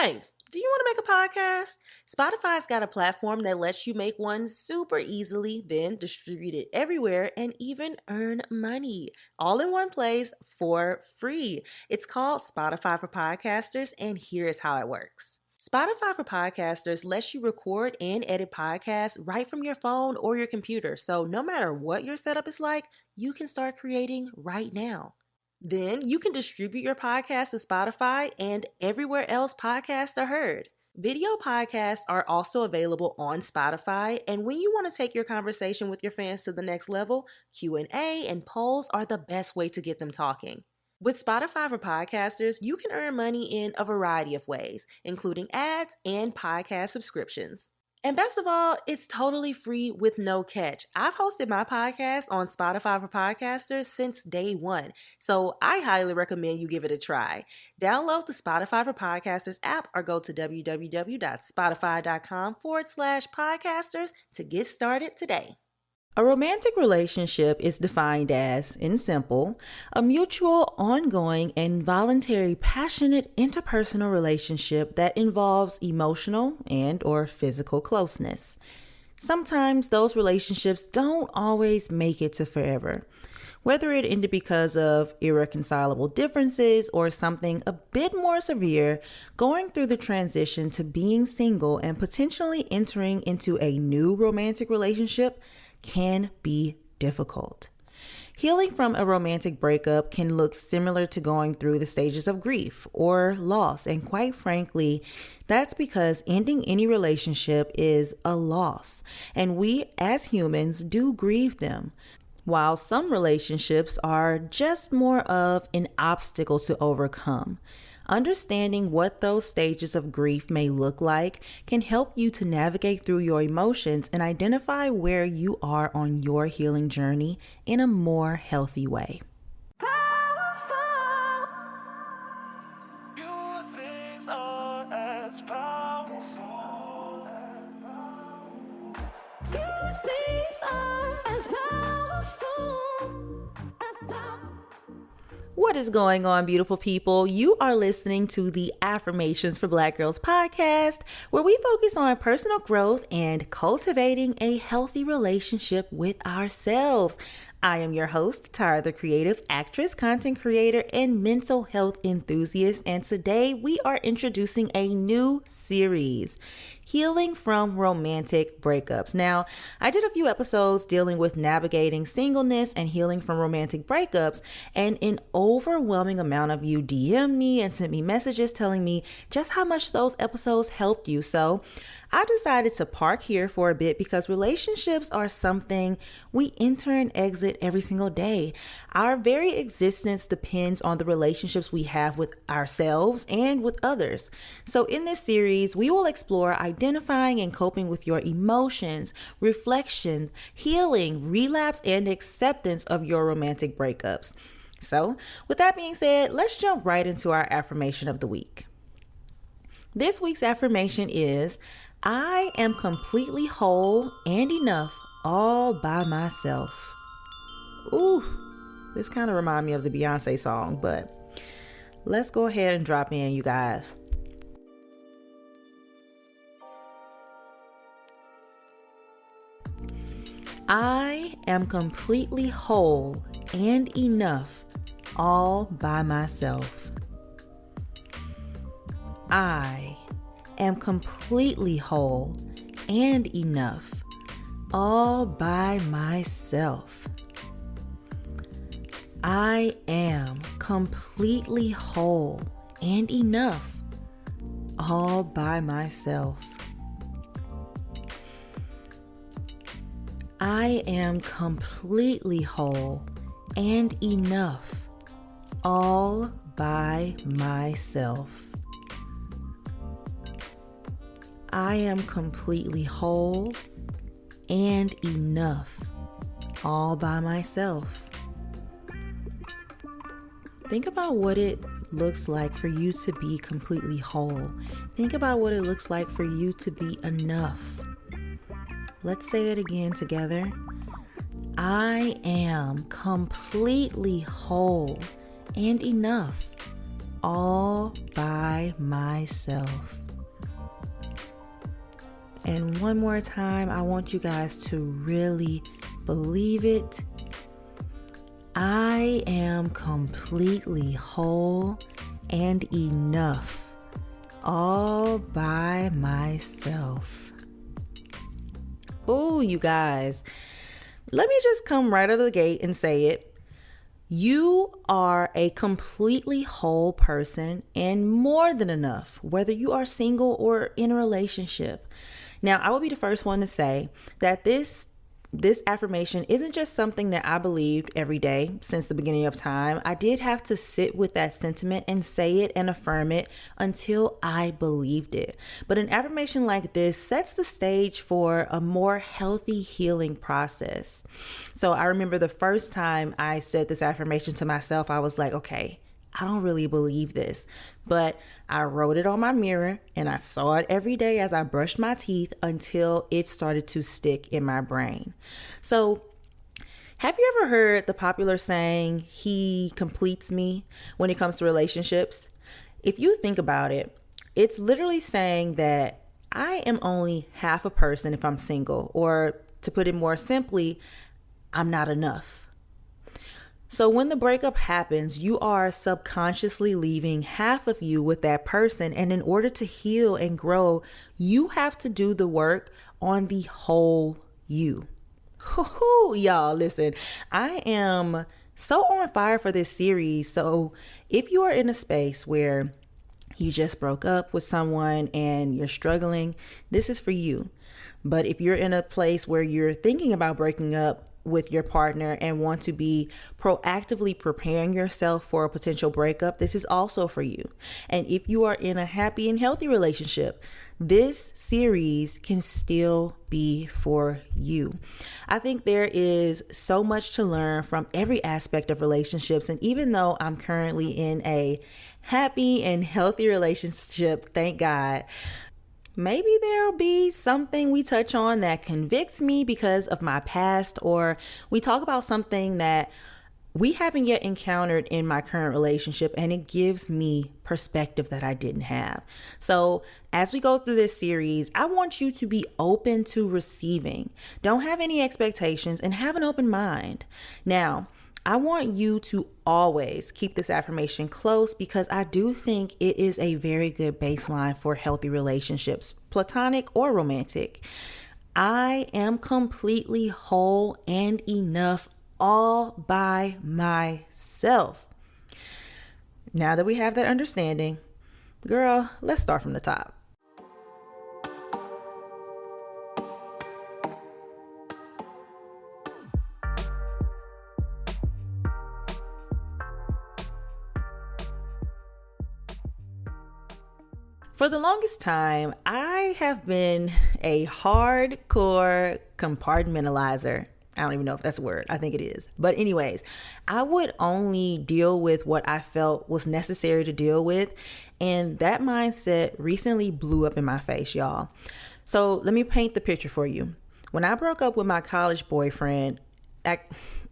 Hey, do you want to make a podcast? Spotify's got a platform that lets you make one super easily, then distribute it everywhere and even earn money all in one place for free. It's called Spotify for Podcasters, and here's how it works. Spotify for Podcasters lets you record and edit podcasts right from your phone or your computer. So no matter what your setup is like, you can start creating right now. Then you can distribute your podcast to Spotify and everywhere else podcasts are heard. Video podcasts are also available on Spotify, and when you want to take your conversation with your fans to the next level, Q&A and polls are the best way to get them talking. With Spotify for Podcasters, you can earn money in a variety of ways, including ads and podcast subscriptions. And best of all, it's totally free with no catch. I've hosted my podcast on Spotify for Podcasters since day one, so I highly recommend you give it a try. Download the Spotify for Podcasters app or go to www.spotify.com/podcasters to get started today. A romantic relationship is defined as, in simple, a mutual, ongoing, and voluntary, passionate interpersonal relationship that involves emotional and/or physical closeness. Sometimes those relationships don't always make it to forever, whether it ended because of irreconcilable differences or something a bit more severe. Going through the transition to being single and potentially entering into a new romantic relationship can be difficult. Healing from a romantic breakup can look similar to going through the stages of grief or loss, and quite frankly, that's because ending any relationship is a loss, and we as humans do grieve them. While some relationships are just more of an obstacle to overcome. Understanding what those stages of grief may look like can help you to navigate through your emotions and identify where you are on your healing journey in a more healthy way. What is going on, beautiful people? You are listening to the Affirmations for Black Girls podcast, where we focus on personal growth and cultivating a healthy relationship with ourselves. I am your host, Tyra, the creative actress, content creator, and mental health enthusiast. And today we are introducing a new series, Healing from Romantic Breakups. Now, I did a few episodes dealing with navigating singleness and healing from romantic breakups, and an overwhelming amount of you DM'd me and sent me messages telling me just how much those episodes helped you. So I decided to park here for a bit because relationships are something we enter and exit every single day. Our very existence depends on the relationships we have with ourselves and with others. So in this series, we will explore identifying and coping with your emotions, reflection, healing, relapse, and acceptance of your romantic breakups. So with that being said, let's jump right into our affirmation of the week. This week's affirmation is, I am completely whole and enough all by myself. Ooh, this kind of reminds me of the Beyonce song, but let's go ahead and drop in, you guys. I am completely whole and enough all by myself. I am completely whole and enough all by myself. I am completely whole and enough all by myself. I am completely whole and enough all by myself. I am completely whole and enough all by myself. Think about what it looks like for you to be completely whole. Think about what it looks like for you to be enough. Let's say it again together. I am completely whole and enough all by myself. And one more time, I want you guys to really believe it. I am completely whole and enough all by myself. Oh, you guys, let me just come right out of the gate and say it. You are a completely whole person and more than enough, whether you are single or in a relationship. Now, I will be the first one to say that this affirmation isn't just something that I believed every day since the beginning of time. I did have to sit with that sentiment and say it and affirm it until I believed it. But an affirmation like this sets the stage for a more healthy healing process. So I remember the first time I said this affirmation to myself, I was like, okay, I don't really believe this, but I wrote it on my mirror and I saw it every day as I brushed my teeth until it started to stick in my brain. So have you ever heard the popular saying, he completes me, when it comes to relationships? If you think about it, it's literally saying that I am only half a person if I'm single, or to put it more simply, I'm not enough. So when the breakup happens, you are subconsciously leaving half of you with that person. And in order to heal and grow, you have to do the work on the whole you. Y'all, listen, I am so on fire for this series. So if you are in a space where you just broke up with someone and you're struggling, this is for you. But if you're in a place where you're thinking about breaking up with your partner and want to be proactively preparing yourself for a potential breakup, this is also for you. And if you are in a happy and healthy relationship, this series can still be for you. I think there is so much to learn from every aspect of relationships. And even though I'm currently in a happy and healthy relationship, thank God, maybe there'll be something we touch on that convicts me because of my past, or we talk about something that we haven't yet encountered in my current relationship, and it gives me perspective that I didn't have. So as we go through this series, I want you to be open to receiving. Don't have any expectations and have an open mind. Now, I want you to always keep this affirmation close because I do think it is a very good baseline for healthy relationships, platonic or romantic. I am completely whole and enough all by myself. Now that we have that understanding, girl, let's start from the top. For the longest time, I have been a hardcore compartmentalizer. I don't even know if that's a word. I think it is. But anyways, I would only deal with what I felt was necessary to deal with. And that mindset recently blew up in my face, y'all. So let me paint the picture for you. When I broke up with my college boyfriend,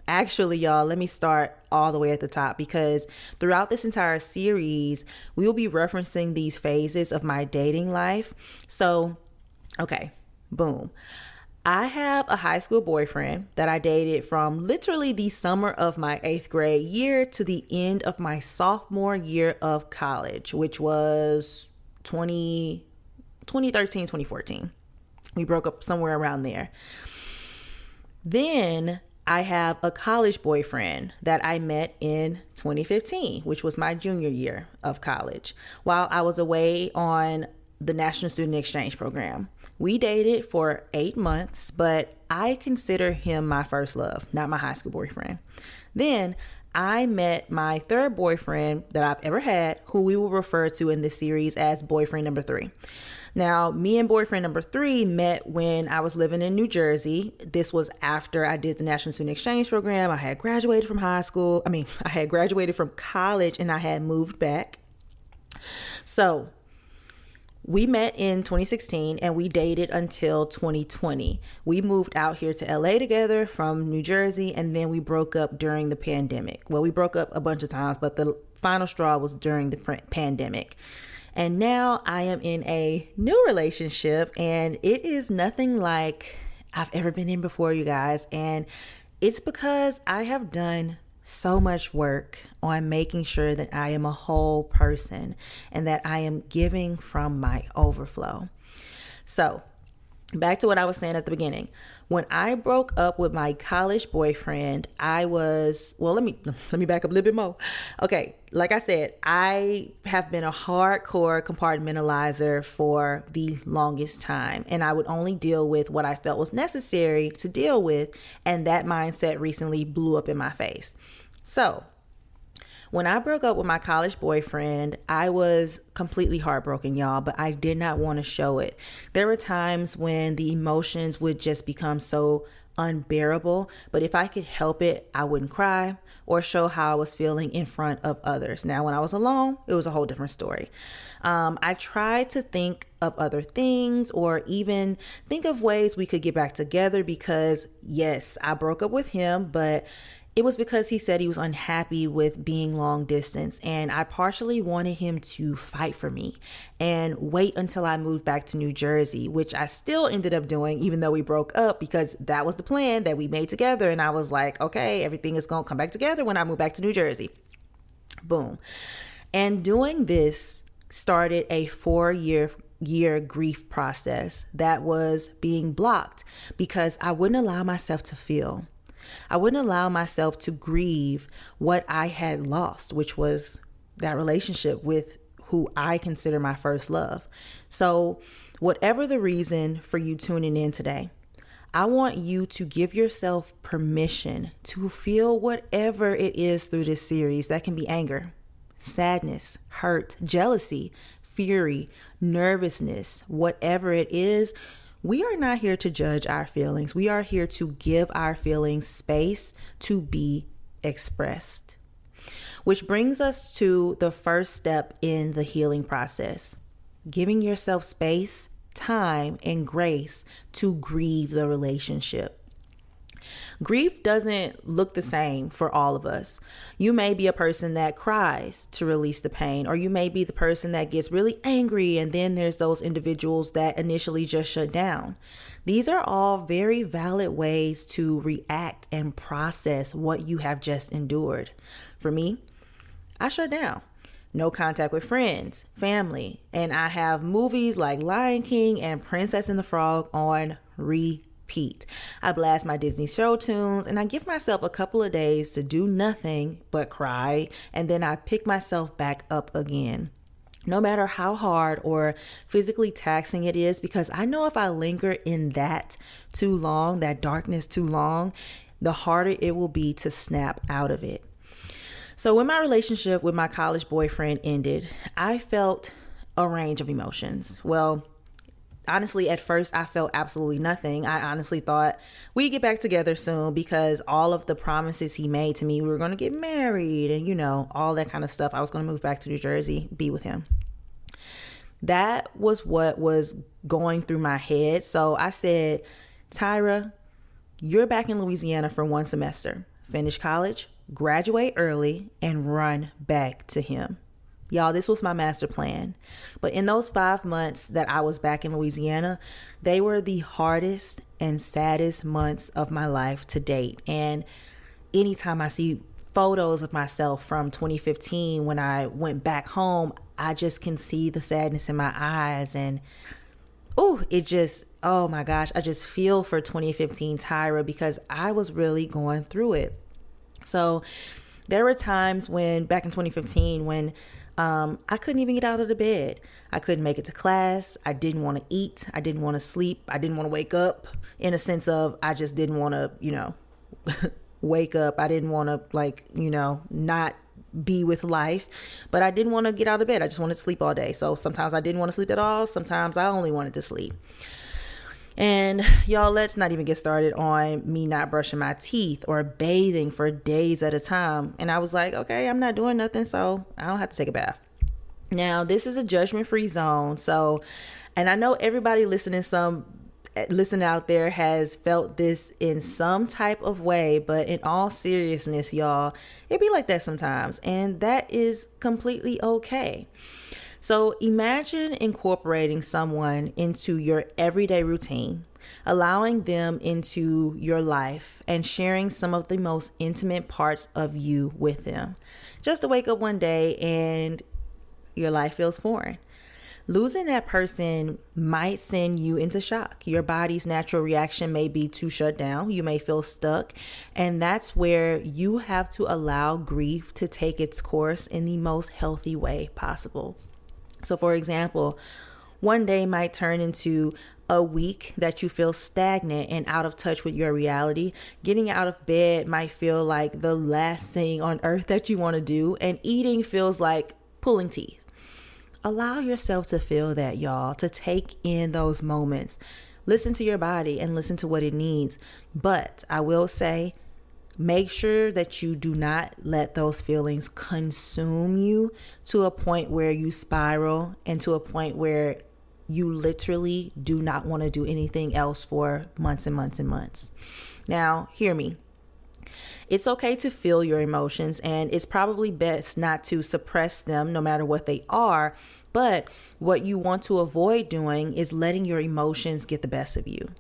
actually, y'all, let me start all the way at the top, because throughout this entire series, we will be referencing these phases of my dating life. So, okay, boom. I have a high school boyfriend that I dated from literally the summer of my 8th grade year to the end of my sophomore year of college, which was 2013, 2014. We broke up somewhere around there. Then I have a college boyfriend that I met in 2015, which was my junior year of college, while I was away on the National Student Exchange Program. We dated for 8 months, but I consider him my first love, not my high school boyfriend. Then I met my third boyfriend that I've ever had, who we will refer to in this series as boyfriend number 3. Now, me and boyfriend number 3 met when I was living in New Jersey. This was after I did the National Student Exchange Program. I had graduated from I had graduated from college and I had moved back. So we met in 2016 and we dated until 2020. We moved out here to LA together from New Jersey, and then we broke up during the pandemic. Well, we broke up a bunch of times, but the final straw was during the pandemic. And now I am in a new relationship, and it is nothing like I've ever been in before, you guys. And it's because I have done so much work on making sure that I am a whole person and that I am giving from my overflow. So back to what I was saying at the beginning. When I broke up with my college boyfriend, let me back up a little bit more. Okay, like I said, I have been a hardcore compartmentalizer for the longest time, and I would only deal with what I felt was necessary to deal with, and that mindset recently blew up in my face. So when I broke up with my college boyfriend, I was completely heartbroken, y'all, but I did not want to show it. There were times when the emotions would just become so unbearable, but if I could help it, I wouldn't cry or show how I was feeling in front of others. Now, when I was alone, it was a whole different story. I tried to think of other things or even think of ways we could get back together because, yes, I broke up with him, but it was because he said he was unhappy with being long distance, and I partially wanted him to fight for me and wait until I moved back to New Jersey, which I still ended up doing even though we broke up, because that was the plan that we made together. And I was like, okay, everything is going to come back together when I move back to New Jersey. Boom. And doing this started a 4-year grief process that was being blocked because I wouldn't allow myself to feel. I wouldn't allow myself to grieve what I had lost, which was that relationship with who I consider my first love. So whatever the reason for you tuning in today, I want you to give yourself permission to feel whatever it is through this series. That can be anger, sadness, hurt, jealousy, fury, nervousness, whatever it is. We are not here to judge our feelings. We are here to give our feelings space to be expressed. Which brings us to the first step in the healing process: giving yourself space, time, and grace to grieve the relationship. Grief doesn't look the same for all of us. You may be a person that cries to release the pain, or you may be the person that gets really angry, and then there's those individuals that initially just shut down. These are all very valid ways to react and process what you have just endured. For me, I shut down. No contact with friends, family, and I have movies like Lion King and Princess and the Frog on repeat. I blast my Disney show tunes, and I give myself a couple of days to do nothing but cry, and then I pick myself back up again. No matter how hard or physically taxing it is, because I know if I linger in that too long, that darkness too long, the harder it will be to snap out of it. So when my relationship with my college boyfriend ended, I felt a range of emotions. Well, honestly, at first, I felt absolutely nothing. I honestly thought we'd get back together soon because all of the promises he made to me, we were going to get married and, all that kind of stuff. I was going to move back to New Jersey, be with him. That was what was going through my head. So I said, Tyra, you're back in Louisiana for 1 semester. Finish college, graduate early, and run back to him. Y'all, this was my master plan. But in those 5 months that I was back in Louisiana, they were the hardest and saddest months of my life to date. And anytime I see photos of myself from 2015 when I went back home, I just can see the sadness in my eyes. And oh my gosh, I just feel for 2015 Tyra because I was really going through it. So there were times back in 2015 when I couldn't even get out of the bed. I couldn't make it to class. I didn't want to eat. I didn't want to sleep. I didn't want to wake up, in a sense of I just didn't want to, wake up. I didn't want to not be with life, but I didn't want to get out of bed. I just wanted to sleep all day. So sometimes I didn't want to sleep at all. Sometimes I only wanted to sleep. And y'all, let's not even get started on me not brushing my teeth or bathing for days at a time. And I was like, okay, I'm not doing nothing, so I don't have to take a bath. Now, this is a judgment-free zone. So, and I know everybody listening, some listen out there has felt this in some type of way, but in all seriousness, y'all, it be like that sometimes, and that is completely okay. So imagine incorporating someone into your everyday routine, allowing them into your life and sharing some of the most intimate parts of you with them. Just to wake up one day and your life feels foreign. Losing that person might send you into shock. Your body's natural reaction may be to shut down. You may feel stuck. And that's where you have to allow grief to take its course in the most healthy way possible. So for example, one day might turn into a week that you feel stagnant and out of touch with your reality. Getting out of bed might feel like the last thing on earth that you want to do, and eating feels like pulling teeth. Allow yourself to feel that, y'all, to take in those moments. Listen to your body and listen to what it needs. But I will say, make sure that you do not let those feelings consume you to a point where you spiral, and to a point where you literally do not want to do anything else for months and months and months. Now, hear me. It's okay to feel your emotions, and it's probably best not to suppress them no matter what they are. But what you want to avoid doing is letting your emotions get the best of you.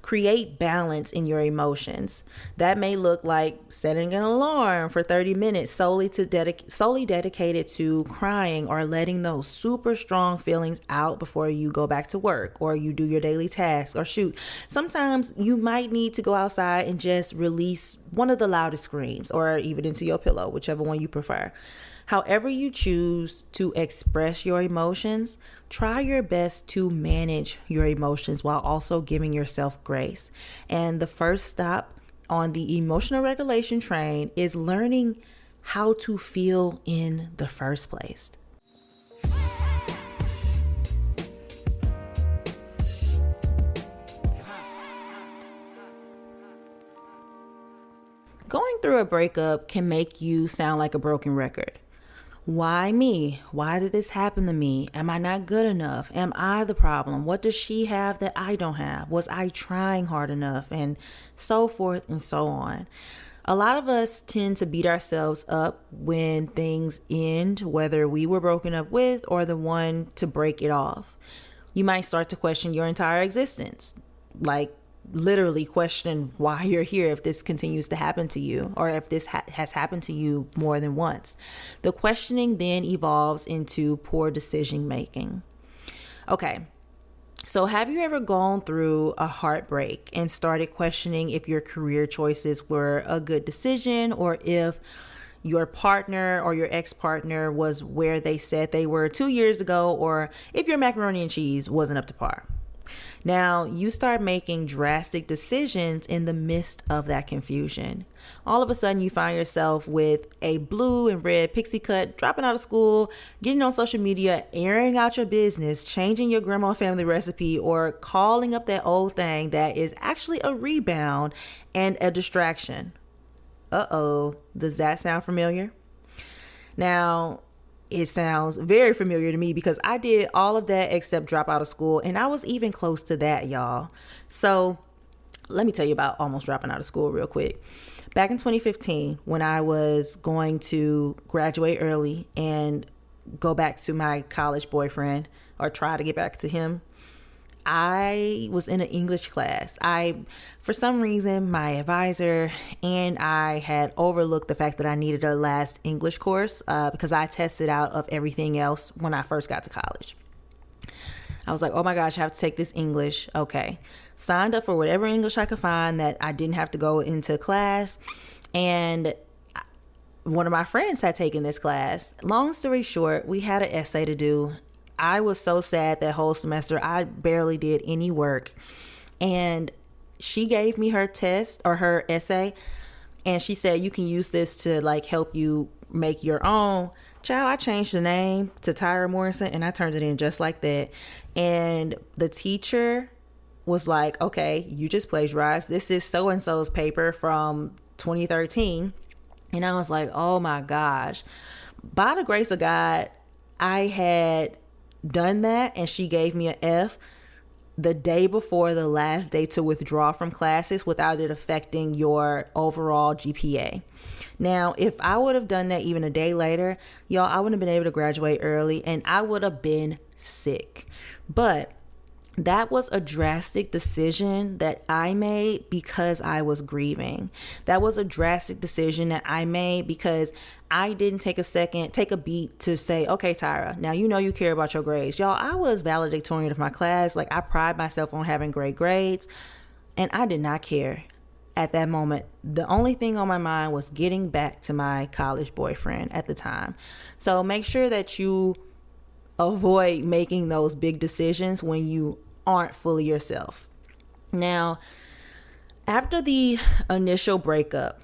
Create balance in your emotions. That may look like setting an alarm for 30 minutes solely dedicated to crying, or letting those super strong feelings out before you go back to work or you do your daily tasks. Or shoot, sometimes you might need to go outside and just release one of the loudest screams, or even into your pillow, whichever one you prefer. However you choose to express your emotions, try your best to manage your emotions while also giving yourself grace. And the first stop on the emotional regulation train is learning how to feel in the first place. Going through a breakup can make you sound like a broken record. Why me? Why did this happen to me? Am I not good enough? Am I the problem? What does she have that I don't have? Was I trying hard enough? And so forth and so on. A lot of us tend to beat ourselves up when things end, whether we were broken up with or the one to break it off. You might start to question your entire existence, like literally question why you're here if this continues to happen to you, or if this has happened to you more than once. The questioning then evolves into poor decision making. Okay, so have you ever gone through a heartbreak and started questioning if your career choices were a good decision, or if your partner or your ex-partner was where they said they were 2 years ago, or if your macaroni and cheese wasn't up to par? Now, you start making drastic decisions in the midst of that confusion. All of a sudden, you find yourself with a blue and red pixie cut, dropping out of school, getting on social media, airing out your business, changing your grandma family recipe, or calling up that old thing that is actually a rebound and a distraction. Uh-oh, does that sound familiar? Now, it sounds very familiar to me, because I did all of that except drop out of school, and I was even close to that, y'all. So let me tell you about almost dropping out of school real quick. Back in 2015, when I was going to graduate early and go back to my college boyfriend, or try to get back to him, I was in an English class. For some reason, my advisor and I had overlooked the fact that I needed a last English course because I tested out of everything else when I first got to college. I was like, oh my gosh, I have to take this English. Okay. Signed up for whatever English I could find that I didn't have to go into class. And one of my friends had taken this class. Long story short, we had an essay to do. I was so sad that whole semester. I barely did any work. And she gave me her test or her essay, and she said, you can use this to like help you make your own. Child, I changed the name to Tyra Morrison, and I turned it in just like that. And the teacher was like, okay, you just plagiarized. This is so-and-so's paper from 2013. And I was like, oh my gosh. By the grace of God, I had done that, and she gave me an F. the day before the last day to withdraw from classes without it affecting your overall GPA. Now, if I would have done that even a day later, y'all, I wouldn't have been able to graduate early and I would have been sick. But that was a drastic decision that I made because I was grieving. That was a drastic decision that I made because I didn't take a beat to say, okay, Tyra, now you know you care about your grades. Y'all, I was valedictorian of my class. Like, I pride myself on having great grades, and I did not care at that moment. The only thing on my mind was getting back to my college boyfriend at the time. So make sure that you avoid making those big decisions when you aren't fully yourself. Now, after the initial breakup,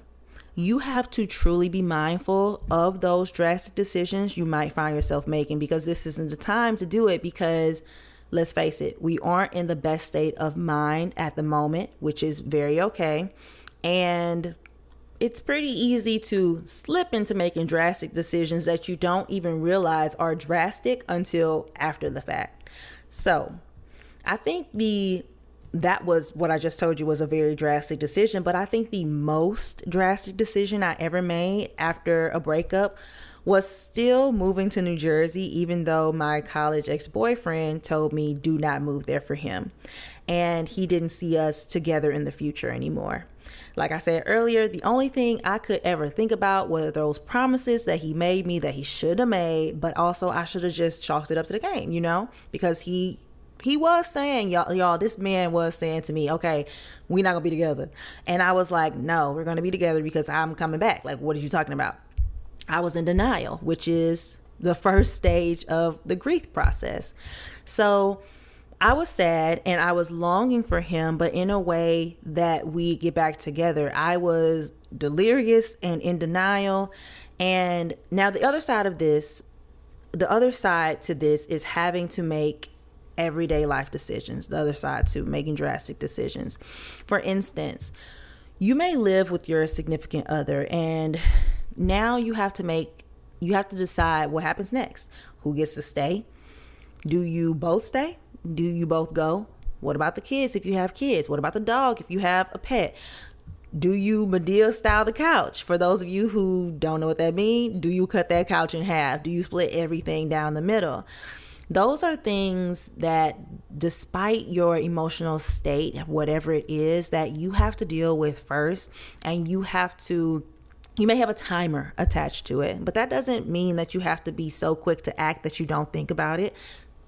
you have to truly be mindful of those drastic decisions you might find yourself making, because this isn't the time to do it, because let's face it, we aren't in the best state of mind at the moment, which is very okay. And it's pretty easy to slip into making drastic decisions that you don't even realize are drastic until after the fact. So I think that was what I just told you was a very drastic decision, but I think the most drastic decision I ever made after a breakup was still moving to New Jersey, even though my college ex-boyfriend told me do not move there for him. And he didn't see us together in the future anymore. Like I said earlier, the only thing I could ever think about were those promises that he made me that he should have made, but also I should have just chalked it up to the game, because he was saying, y'all, this man was saying to me, okay, we're not gonna be together. And I was like, no, we're gonna be together because I'm coming back. Like, what are you talking about? I was in denial, which is the first stage of the grief process. So I was sad and I was longing for him, but in a way that we get back together. I was delirious and in denial. And now the other side to this is having to make everyday life decisions. The other side to making drastic decisions. For instance, you may live with your significant other, and now you have to decide what happens next. Who gets to stay? Do you both stay? Do you both go? What about the kids if you have kids? What about the dog if you have a pet? Do you Medea style the couch? For those of you who don't know what that means, do you cut that couch in half? Do you split everything down the middle? Those are things that, despite your emotional state, whatever it is, that you have to deal with first, and you may have a timer attached to it, but that doesn't mean that you have to be so quick to act that you don't think about it.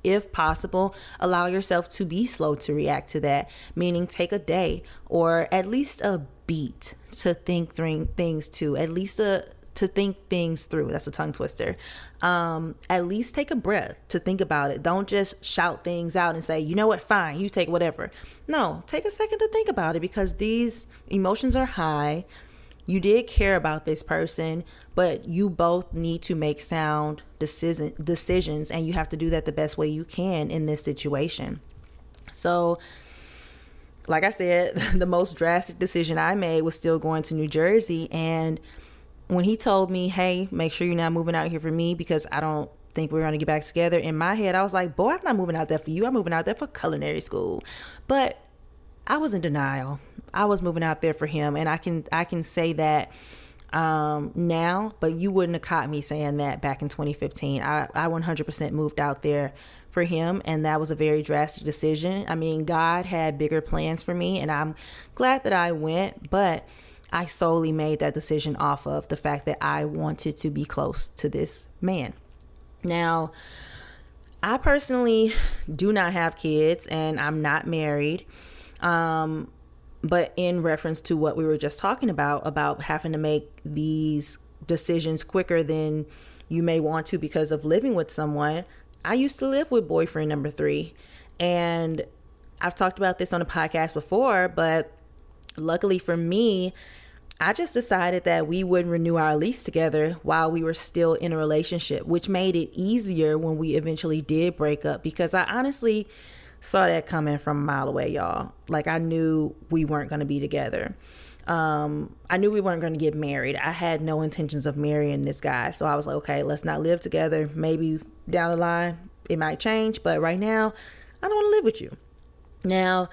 If possible, allow yourself to be slow to react to that, meaning take a day or at least a beat to think things to, to think things through. That's a tongue twister. At least take a breath to think about it. Don't just shout things out and say, you know what, fine, you take whatever. No, take a second to think about it, because these emotions are high. You did care about this person, but you both need to make sound decisions, and you have to do that the best way you can in this situation. So, like I said, the most drastic decision I made was still going to New Jersey. And when he told me, hey, make sure you're not moving out here for me because I don't think we're going to get back together, in my head, I was like, boy, I'm not moving out there for you. I'm moving out there for culinary school. But I was in denial. I was moving out there for him. And I can say that now, but you wouldn't have caught me saying that back in 2015. I 100% moved out there for him, and that was a very drastic decision. I mean, God had bigger plans for me, and I'm glad that I went, but I solely made that decision off of the fact that I wanted to be close to this man. Now, I personally do not have kids, and I'm not married. But in reference to what we were just talking about having to make these decisions quicker than you may want to because of living with someone, I used to live with boyfriend number 3. And I've talked about this on the podcast before, but luckily for me, I just decided that we wouldn't renew our lease together while we were still in a relationship, which made it easier when we eventually did break up, because I honestly saw that coming from a mile away, y'all. Like, I knew we weren't going to be together. I knew we weren't going to get married. I had no intentions of marrying this guy. So I was like, okay, let's not live together. Maybe down the line it might change, but right now I don't want to live with you. Now,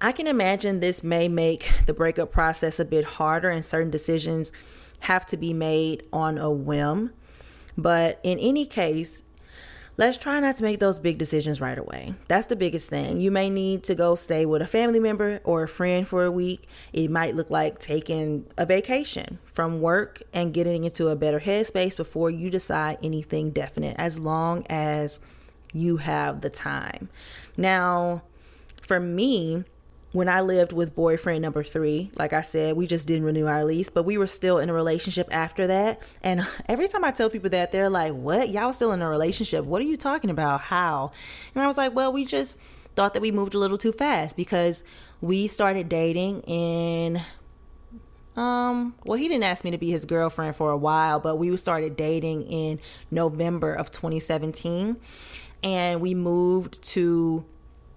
I can imagine this may make the breakup process a bit harder and certain decisions have to be made on a whim. But in any case, let's try not to make those big decisions right away. That's the biggest thing. You may need to go stay with a family member or a friend for a week. It might look like taking a vacation from work and getting into a better headspace before you decide anything definite, as long as you have the time. Now, for me, when I lived with boyfriend number 3, like I said, we just didn't renew our lease, but we were still in a relationship after that. And every time I tell people that, they're like, what? Y'all still in a relationship? What are you talking about? How? And I was like, well, we just thought that we moved a little too fast because we started dating in, well, he didn't ask me to be his girlfriend for a while, but we started dating in November of 2017. And we moved to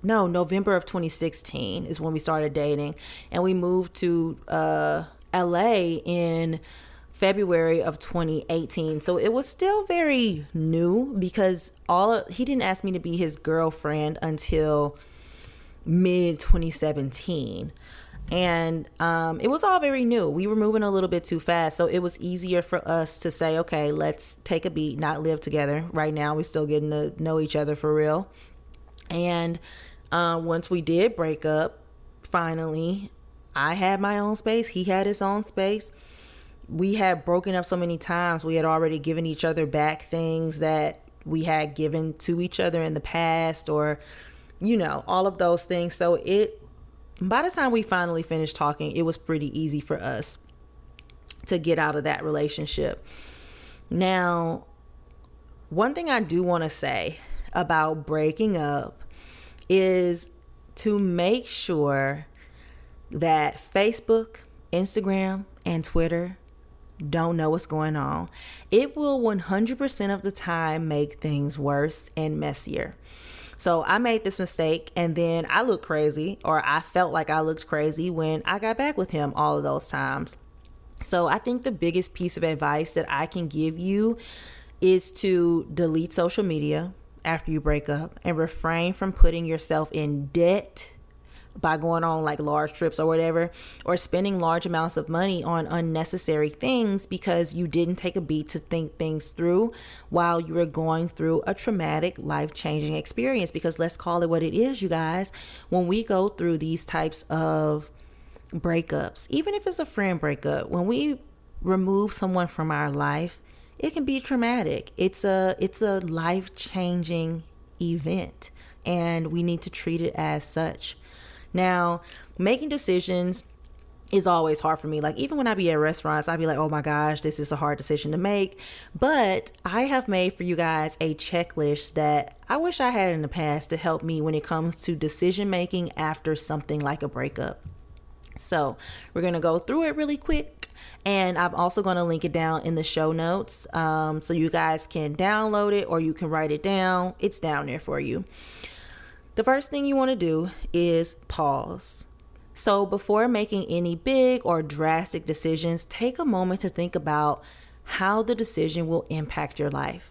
November of 2016 is when we started dating, and we moved to LA in February of 2018. So it was still very new because he didn't ask me to be his girlfriend until mid 2017. And it was all very new. We were moving a little bit too fast. So it was easier for us to say, okay, let's take a beat, not live together. Right now, we're still getting to know each other for real. And once we did break up, finally, I had my own space. He had his own space. We had broken up so many times. We had already given each other back things that we had given to each other in the past, or, all of those things. So by the time we finally finished talking, it was pretty easy for us to get out of that relationship. Now, one thing I do want to say about breaking up is to make sure that Facebook, Instagram, and Twitter don't know what's going on. It will 100% of the time make things worse and messier. So I made this mistake, and then I looked crazy, or I felt like I looked crazy when I got back with him all of those times. So I think the biggest piece of advice that I can give you is to delete social media after you break up and refrain from putting yourself in debt by going on like large trips or whatever, or spending large amounts of money on unnecessary things because you didn't take a beat to think things through while you were going through a traumatic, life-changing experience. Because let's call it what it is, you guys. When we go through these types of breakups, even if it's a friend breakup, when we remove someone from our life, it can be traumatic. It's a life-changing event, and we need to treat it as such. Now, making decisions is always hard for me. Like, even when I be at restaurants, I be like, oh my gosh, this is a hard decision to make. But I have made for you guys a checklist that I wish I had in the past to help me when it comes to decision making after something like a breakup. So we're going to go through it really quick, and I'm also going to link it down in the show notes, so you guys can download it or you can write it down. It's down there for you. The first thing you want to do is pause. So before making any big or drastic decisions, take a moment to think about how the decision will impact your life.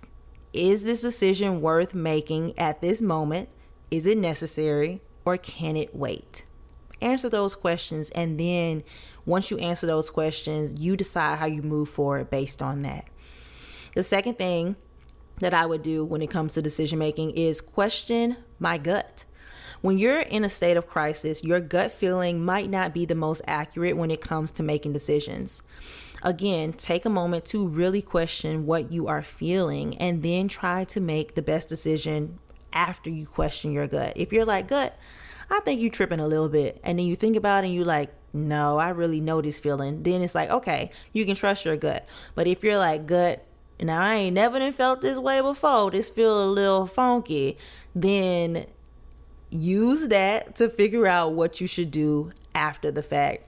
Is this decision worth making at this moment? Is it necessary, or can it wait? Answer those questions, and then once you answer those questions, you decide how you move forward based on that. The second thing that I would do when it comes to decision making is question my gut. When you're in a state of crisis, your gut feeling might not be the most accurate when it comes to making decisions. Again, take a moment to really question what you are feeling, and then try to make the best decision after you question your gut. If you're like, gut, I think you tripping a little bit, and then you think about it and you like, no, I really know this feeling, then it's like, okay, you can trust your gut. But if you're like, gut, now I ain't never done felt this way before, this feel a little funky, then use that to figure out what you should do after the fact.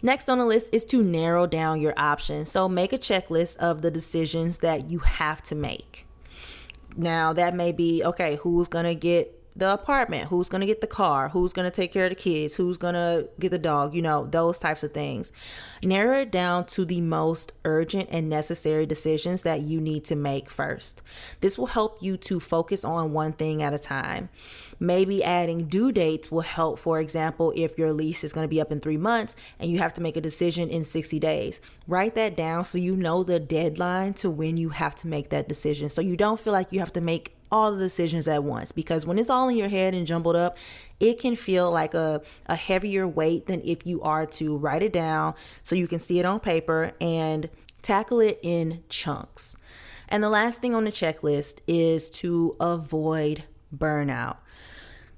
Next on the list is to narrow down your options. So make a checklist of the decisions that you have to make. Now that may be, okay, who's going to get the apartment, who's going to get the car, who's going to take care of the kids, who's going to get the dog, those types of things. Narrow it down to the most urgent and necessary decisions that you need to make first. This will help you to focus on one thing at a time. Maybe adding due dates will help. For example, if your lease is going to be up in 3 months and you have to make a decision in 60 days, write that down so you know the deadline to when you have to make that decision. So you don't feel like you have to make all the decisions at once, because when it's all in your head and jumbled up, it can feel like a heavier weight than if you are to write it down so you can see it on paper and tackle it in chunks. And the last thing on the checklist is to avoid burnout.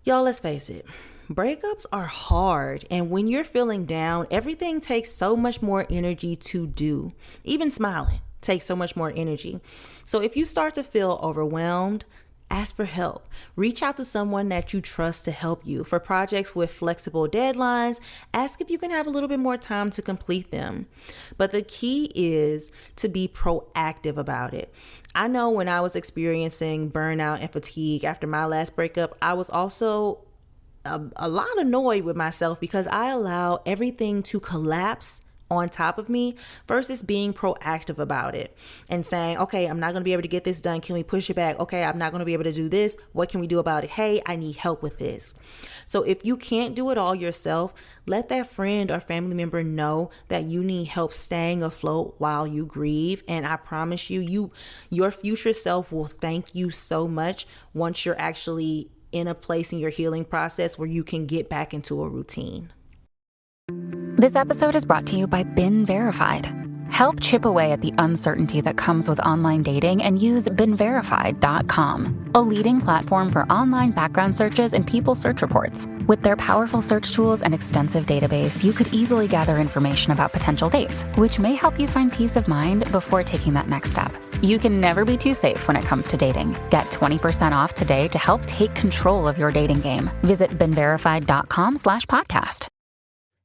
Y'all, let's face it. Breakups are hard, and when you're feeling down, everything takes so much more energy to do. Even smiling takes so much more energy. So if you start to feel overwhelmed, ask for help. Reach out to someone that you trust to help you. For projects with flexible deadlines, ask if you can have a little bit more time to complete them. But the key is to be proactive about it. I know when I was experiencing burnout and fatigue after my last breakup, I was also a lot annoyed with myself because I allow everything to collapse on top of me versus being proactive about it and saying, okay, I'm not going to be able to get this done. Can we push it back? Okay, I'm not going to be able to do this. What can we do about it? Hey, I need help with this. So if you can't do it all yourself, let that friend or family member know that you need help staying afloat while you grieve. And I promise you, your future self will thank you so much once you're actually in a place in your healing process where you can get back into a routine. This episode is brought to you by Been Verified. Help chip away at the uncertainty that comes with online dating and use BeenVerified.com, a leading platform for online background searches and people search reports. With their powerful search tools and extensive database, you could easily gather information about potential dates, which may help you find peace of mind before taking that next step. You can never be too safe when it comes to dating. Get 20% off today to help take control of your dating game. Visit BeenVerified.com/podcast.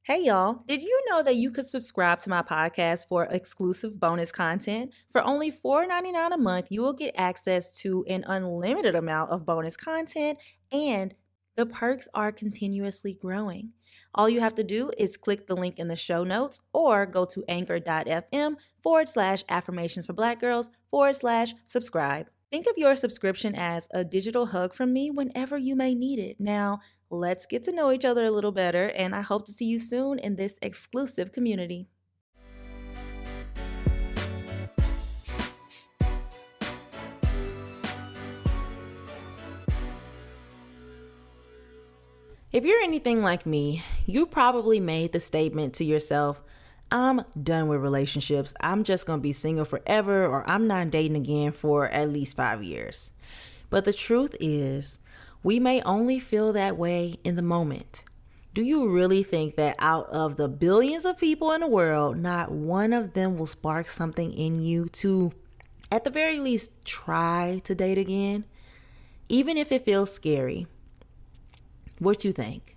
Hey y'all, did you know that you could subscribe to my podcast for exclusive bonus content? For only $4.99 a month, you will get access to an unlimited amount of bonus content, and the perks are continuously growing. All you have to do is click the link in the show notes or go to anchor.fm/affirmations for black girls/subscribe. Think of your subscription as a digital hug from me whenever you may need it. Now, let's get to know each other a little better, and I hope to see you soon in this exclusive community. If you're anything like me, you probably made the statement to yourself, I'm done with relationships. I'm just going to be single forever, or I'm not dating again for at least 5 years. But the truth is, we may only feel that way in the moment. Do you really think that out of the billions of people in the world, not one of them will spark something in you to, at the very least, try to date again? Even if it feels scary. What you think?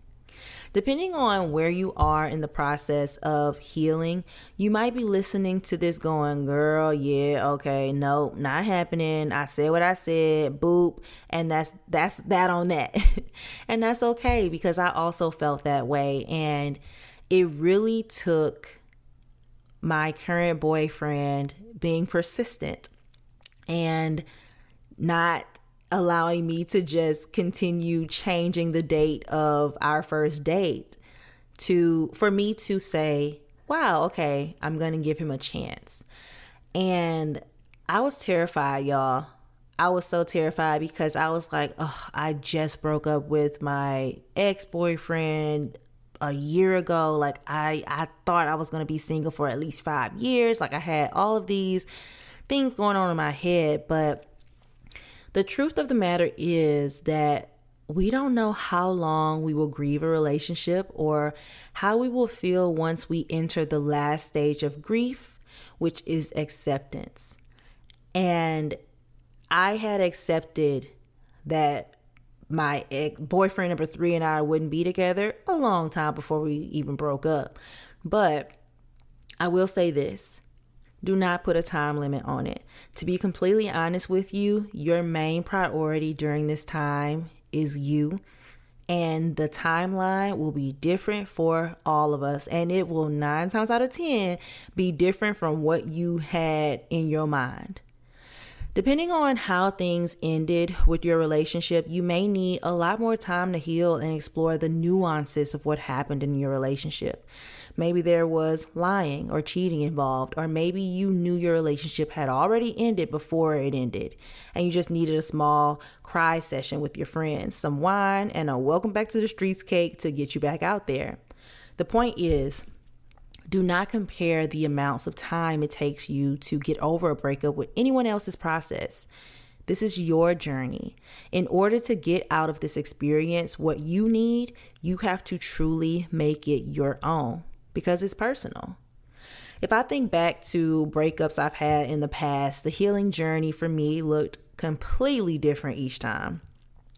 Depending on where you are in the process of healing, you might be listening to this going, girl, yeah, okay, no, not happening. I said what I said, boop, and that's that on that. And that's okay, because I also felt that way. And it really took my current boyfriend being persistent and not allowing me to just continue changing the date of our first date for me to say, wow, okay, I'm going to give him a chance. And I was terrified, y'all. I was so terrified because I was like, oh, I just broke up with my ex-boyfriend a year ago. Like I thought I was going to be single for at least 5 years. Like I had all of these things going on in my head, but the truth of the matter is that we don't know how long we will grieve a relationship or how we will feel once we enter the last stage of grief, which is acceptance. And I had accepted that my boyfriend number 3 and I wouldn't be together a long time before we even broke up. But I will say this. Do not put a time limit on it. To be completely honest with you, your main priority during this time is you. And the timeline will be different for all of us. And it will 9 times out of 10 be different from what you had in your mind. Depending on how things ended with your relationship, you may need a lot more time to heal and explore the nuances of what happened in your relationship. Maybe there was lying or cheating involved, or maybe you knew your relationship had already ended before it ended, and you just needed a small cry session with your friends, some wine, and a welcome back to the streets cake to get you back out there. The point is, do not compare the amounts of time it takes you to get over a breakup with anyone else's process. This is your journey. In order to get out of this experience, what you need, you have to truly make it your own because it's personal. If I think back to breakups I've had in the past, the healing journey for me looked completely different each time.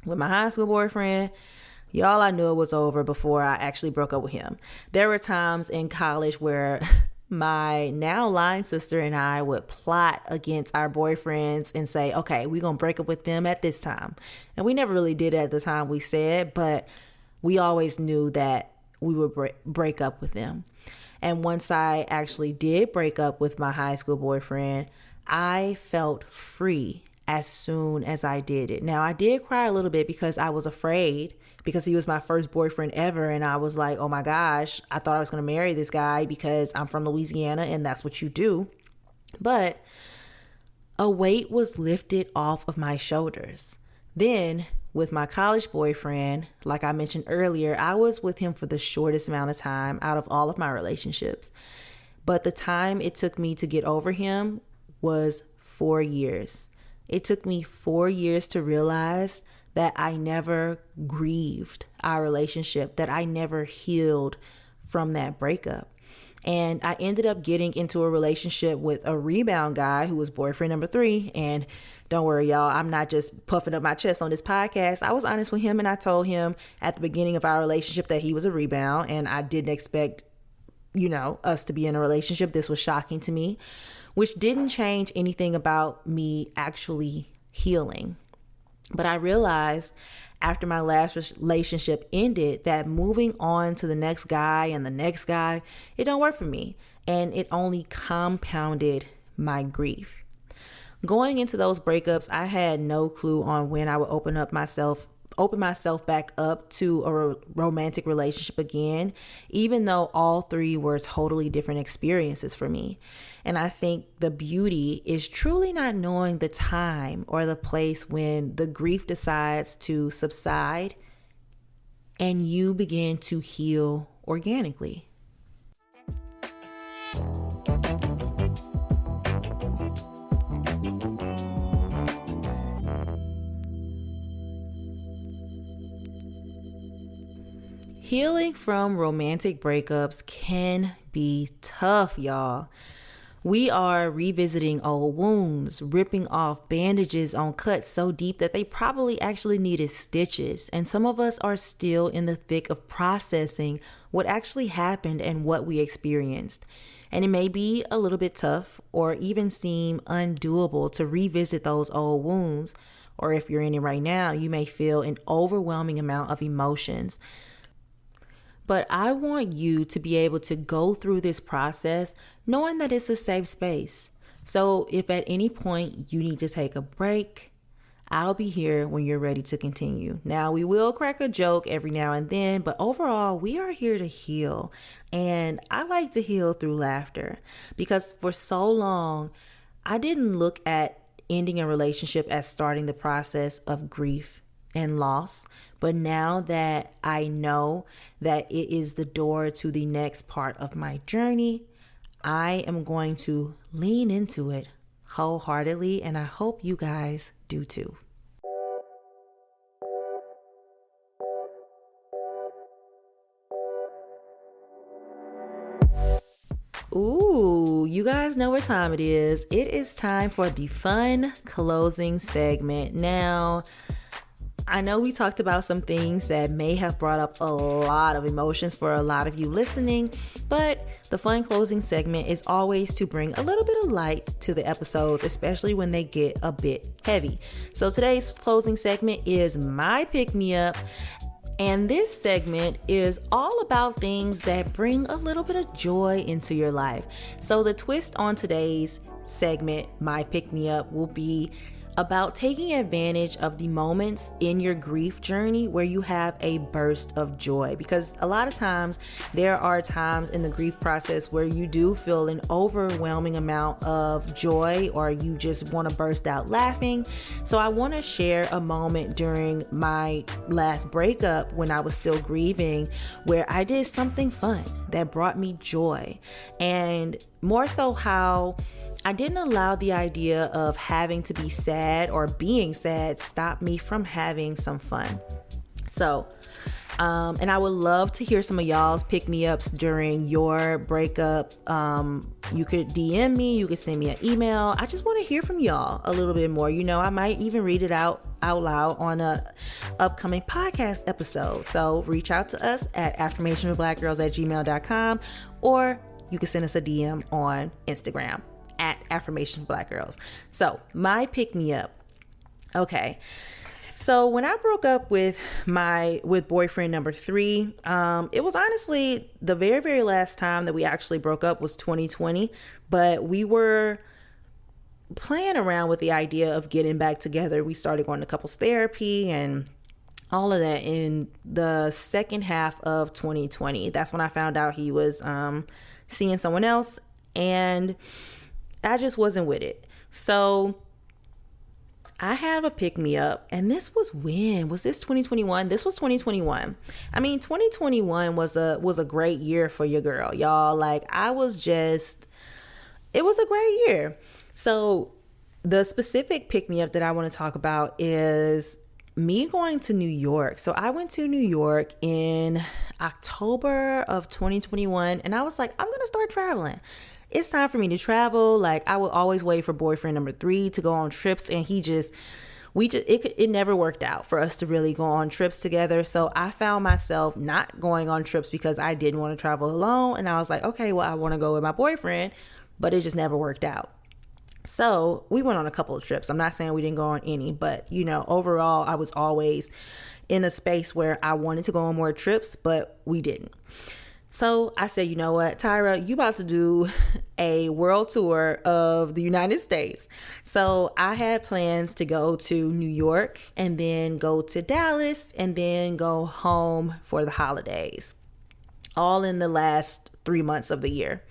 With my high school boyfriend, y'all, I knew it was over before I actually broke up with him. There were times in college where my now lying sister and I would plot against our boyfriends and say, okay, we're going to break up with them at this time. And we never really did it at the time we said, but we always knew that we would break up with them. And once I actually did break up with my high school boyfriend, I felt free as soon as I did it. Now, I did cry a little bit because I was afraid, because he was my first boyfriend ever. And I was like, oh my gosh, I thought I was going to marry this guy because I'm from Louisiana and that's what you do. But a weight was lifted off of my shoulders. Then with my college boyfriend, like I mentioned earlier, I was with him for the shortest amount of time out of all of my relationships. But the time it took me to get over him was 4 years. It took me 4 years to realize that I never grieved our relationship, that I never healed from that breakup. And I ended up getting into a relationship with a rebound guy who was boyfriend number 3. And don't worry, y'all, I'm not just puffing up my chest on this podcast. I was honest with him and I told him at the beginning of our relationship that he was a rebound and I didn't expect, us to be in a relationship. This was shocking to me, which didn't change anything about me actually healing. But I realized after my last relationship ended that moving on to the next guy and the next guy, it don't work for me. And it only compounded my grief. Going into those breakups, I had no clue on when I would open myself back up to a romantic relationship again, even though all 3 were totally different experiences for me. And I think the beauty is truly not knowing the time or the place when the grief decides to subside and you begin to heal organically. Healing from romantic breakups can be tough, y'all. We are revisiting old wounds, ripping off bandages on cuts so deep that they probably actually needed stitches. And some of us are still in the thick of processing what actually happened and what we experienced. And it may be a little bit tough or even seem undoable to revisit those old wounds. Or if you're in it right now, you may feel an overwhelming amount of emotions. But I want you to be able to go through this process knowing that it's a safe space. So if at any point you need to take a break, I'll be here when you're ready to continue. Now, we will crack a joke every now and then, but overall, we are here to heal. And I like to heal through laughter because for so long, I didn't look at ending a relationship as starting the process of grief and loss. But now that I know that it is the door to the next part of my journey, I am going to lean into it wholeheartedly, and I hope you guys do too. Ooh, you guys know what time it is. It is time for the fun closing segment. Now, I know we talked about some things that may have brought up a lot of emotions for a lot of you listening, but the fun closing segment is always to bring a little bit of light to the episodes, especially when they get a bit heavy. So today's closing segment is my pick-me-up. And this segment is all about things that bring a little bit of joy into your life. So the twist on today's segment, my pick-me-up, will be about taking advantage of the moments in your grief journey where you have a burst of joy. Because a lot of times there are times in the grief process where you do feel an overwhelming amount of joy, or you just want to burst out laughing. So I want to share a moment during my last breakup when I was still grieving where I did something fun that brought me joy, and more so how I didn't allow the idea of having to be sad or being sad stop me from having some fun. So, and I would love to hear some of y'all's pick-me-ups during your breakup. You could DM me, you could send me an email. I just want to hear from y'all a little bit more. You know, I might even read it out loud on a upcoming podcast episode. So reach out to us at affirmationwithblackgirls@gmail.com, or you can send us a DM on Instagram at Affirmations Black Girls. So my pick-me-up. Okay. So when I broke up with boyfriend number 3, it was honestly the very, very last time that we actually broke up was 2020, but we were playing around with the idea of getting back together. We started going to couples therapy and all of that in the second half of 2020. That's when I found out he was seeing someone else, and I just wasn't with it. So I have a pick-me-up, and this was when? Was this 2021? This was 2021. I mean, 2021 was a great year for your girl, y'all. Like, it was a great year. So the specific pick-me-up that I want to talk about is me going to New York. So I went to New York in October of 2021, and I was like, I'm going to start traveling. It's time for me to travel. Like, I would always wait for boyfriend number 3 to go on trips, and it never worked out for us to really go on trips together. So I found myself not going on trips because I didn't want to travel alone. And I was like, okay, well, I want to go with my boyfriend, but it just never worked out. So we went on a couple of trips. I'm not saying we didn't go on any, but you know, overall, I was always in a space where I wanted to go on more trips, but we didn't. So I said, you know what, Tyra, you about to do a world tour of the United States. So I had plans to go to New York and then go to Dallas and then go home for the holidays, all in the last 3 months of the year.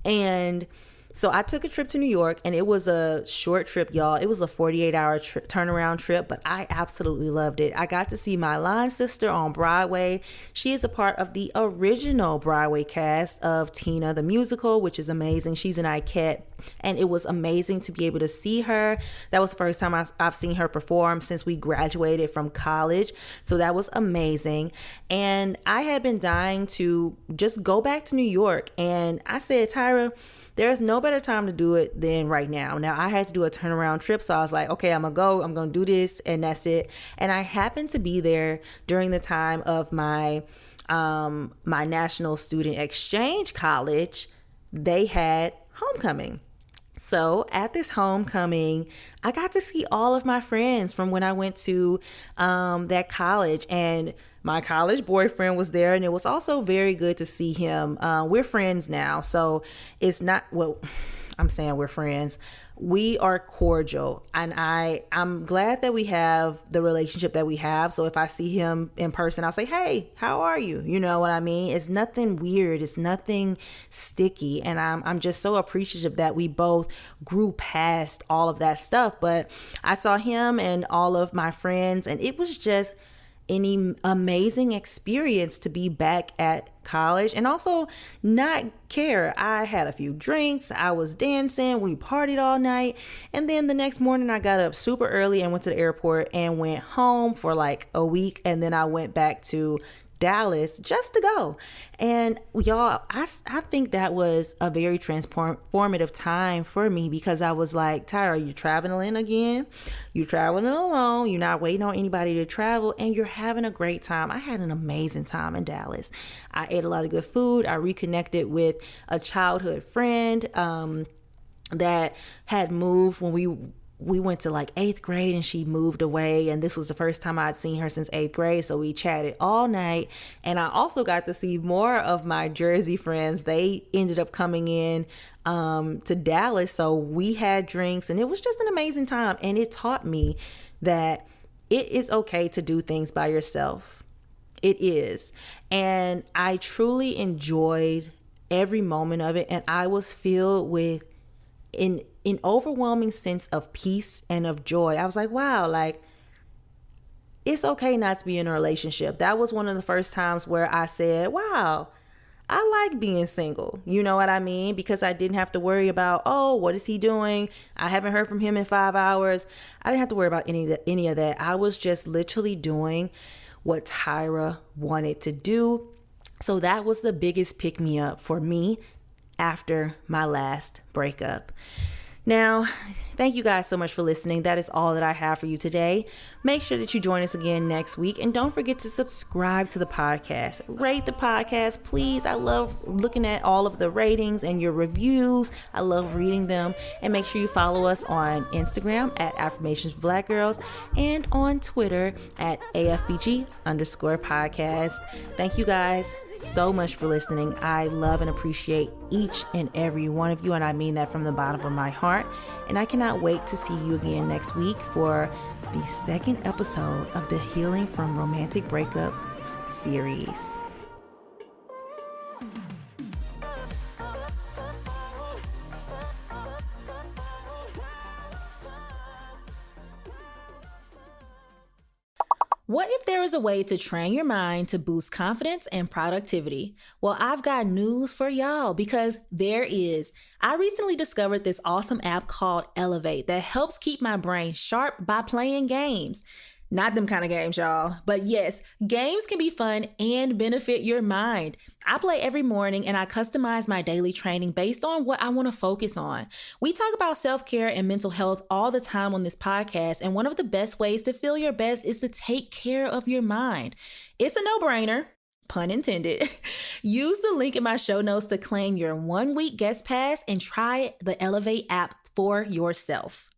And so I took a trip to New York, and it was a short trip, y'all. It was a 48-hour turnaround trip, but I absolutely loved it. I got to see my line sister on Broadway. She is a part of the original Broadway cast of Tina the Musical, which is amazing. She's an Ikette, and it was amazing to be able to see her. That was the first time I've seen her perform since we graduated from college. So that was amazing. And I had been dying to just go back to New York. And I said, Tyra, there's no better time to do it than right now. Now, I had to do a turnaround trip, so I was like, okay, I'm going to do this, and that's it. And I happened to be there during the time of my National Student Exchange College. They had homecoming. So at this homecoming, I got to see all of my friends from when I went to that college, and my college boyfriend was there, and it was also very good to see him. We're friends now, so it's not, well, I'm saying we're friends. We are cordial, and I'm glad that we have the relationship that we have. So if I see him in person, I'll say, hey, how are you? You know what I mean? It's nothing weird. It's nothing sticky. And I'm just so appreciative that we both grew past all of that stuff. But I saw him and all of my friends, and it was just an amazing experience to be back at college and also not care. I had a few drinks, I was dancing, we partied all night, and then the next morning I got up super early and went to the airport and went home for like a week, and then I went back to Dallas just to go. And y'all, I think that was a very transformative time for me, because I was like, Tyra, you traveling again? You traveling alone? You're not waiting on anybody to travel, and you're having a great time. I had an amazing time in Dallas. I ate a lot of good food. I reconnected with a childhood friend that had moved when we went to like 8th grade, and she moved away, and this was the first time I'd seen her since 8th grade. So we chatted all night, and I also got to see more of my Jersey friends. They ended up coming in to Dallas, so we had drinks, and it was just an amazing time. And it taught me that it is okay to do things by yourself. It is. And I truly enjoyed every moment of it, and I was filled with an overwhelming sense of peace and of joy. I was like, wow, like, it's okay not to be in a relationship. That was one of the first times where I said, wow, I like being single. You know what I mean? Because I didn't have to worry about, oh, what is he doing? I haven't heard from him in 5 hours. I didn't have to worry about any of that. I was just literally doing what Tyra wanted to do. So that was the biggest pick me up for me after my last breakup. Now, thank you guys so much for listening. That is all that I have for you today. Make sure that you join us again next week, and don't forget to subscribe to the podcast. Rate the podcast, please. I love looking at all of the ratings and your reviews. I love reading them. And make sure you follow us on Instagram at Affirmations for Black Girls, and on Twitter at AFBG_podcast. Thank you guys so much for listening. I love and appreciate each and every one of you, and I mean that from the bottom of my heart. And I cannot wait to see you again next week for the second episode of the Healing from Romantic Breakups series. What if there was a way to train your mind to boost confidence and productivity? Well, I've got news for y'all, because there is. I recently discovered this awesome app called Elevate that helps keep my brain sharp by playing games. Not them kind of games, y'all. But yes, games can be fun and benefit your mind. I play every morning, and I customize my daily training based on what I want to focus on. We talk about self-care and mental health all the time on this podcast, and one of the best ways to feel your best is to take care of your mind. It's a no-brainer. Pun intended. Use the link in my show notes to claim your 1-week guest pass and try the Elevate app for yourself.